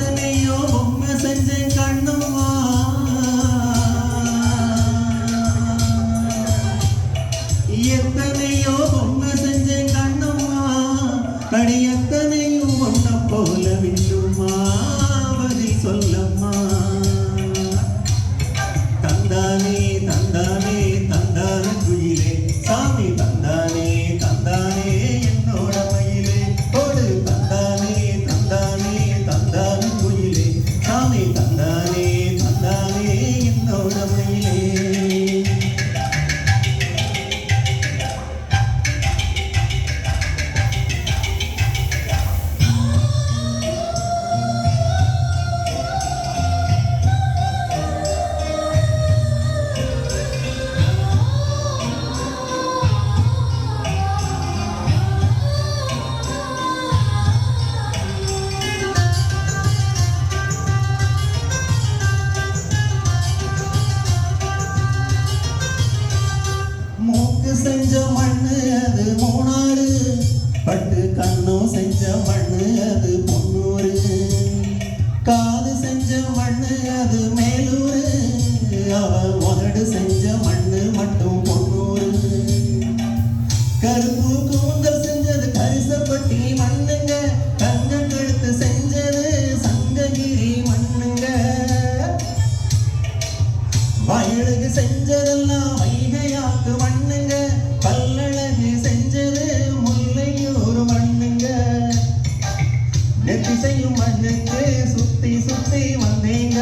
எத்தனையோ பொம்மை செஞ்சேன் கண்ணம்மா எத்தனையோ பொம்மை செஞ்சேன் கண்ணம்மா அடி எத்தனையும் ஒன்ன போல வில்லுமா பதில் சொல்லம்மா தந்தானே தந்தானே தந்தான குயிலே சாமி தந்தானே தந்தானே என்னோட மயிலே போடு தந்தானே தந்தானே தந்தான குயிலே சாமி தந்தானே தந்தானே என்னோட மயிலே செஞ்ச மண்ணு அது மூணாறு பட்டு கண்ணும் செஞ்ச மண்ணு அது பொன்னூறு காது செஞ்ச மண்ணு அது மேலூரு அவ உதடு செஞ்ச மண்ணு மட்டும் பொன்னூறு கருப்பு கூந்தல் செஞ்சது கரிசப்பட்டி மண்ணுங்க தங்க கழுத்து செஞ்சது சங்ககிரி மண்ணுங்க வயலுக்கு செஞ்சதெல்லாம் வைகையாக்கு மண்ணுங்க பல்லழகு செஞ்சது முல்லையூர் மண்ணுங்க நெத்தி செய்யும் மண்ணுக்கு சுத்தி சுத்தி வந்தீங்க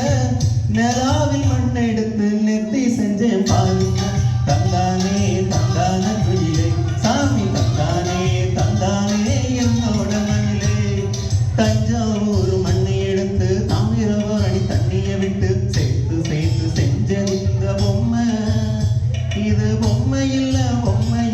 நிலாவில் மண் எடுத்து நெத்தி செஞ்சேன் பாருங்க தந்தானே தந்தான குயிலே சாமி தந்தானே தந்தானே என்னோட மண்ணிலே தஞ்சாவூர் மண்ணை எடுத்து தாமிரபரணி தண்ணியை விட்டு சேர்த்து சேர்த்து செஞ்சது இந்த பொம்மை இது பொம்மை இல்ல உண்மை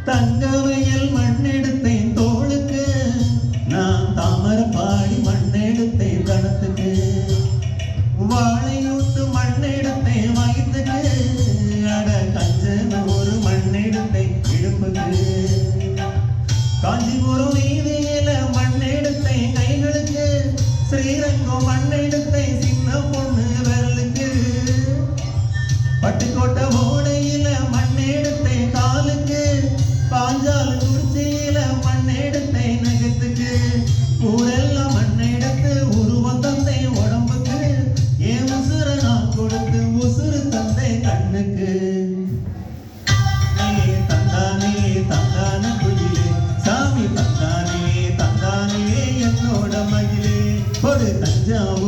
தங்கவயல் மண்ணெடுத்தேன் தோளுக்கு நான் தாமரப்பாடி மண்ணெடுத்தேன் கணத்துக்கு வாழையூத்து மண்ணெடுத்தேன் வயிற்றுக்கு அட கஞ்சனூர் மண்ணெடுத்தேன் இடுப்புக்கு காஞ்சிபுரம் வீதியில மண்ணெடுத்தேன் கைகளுக்கு ஸ்ரீரங்கம் மண்ணெடுத்தேன் சின்ன பொண்ணு விரலுக்கு பட்டுக்கோட்டை ஓடையில மண்ணெடுத்தேன் காலுக்கு பாஞ்சால் குறிச்சியில மண்ணெடுத்தேன் நகத்துக்கு ஊரெல்லாம் மண்ணெடுத்து உருவம் தந்தேன் உடம்புக்கு என் உசுர நான் கொடுத்து உசுறு தந்தேன் கண்ணுக்கு தந்தானே தந்தான குயிலே சாமி தந்தானே தந்தானே என்னோட மகிழே ஒரு தஞ்சாவூர்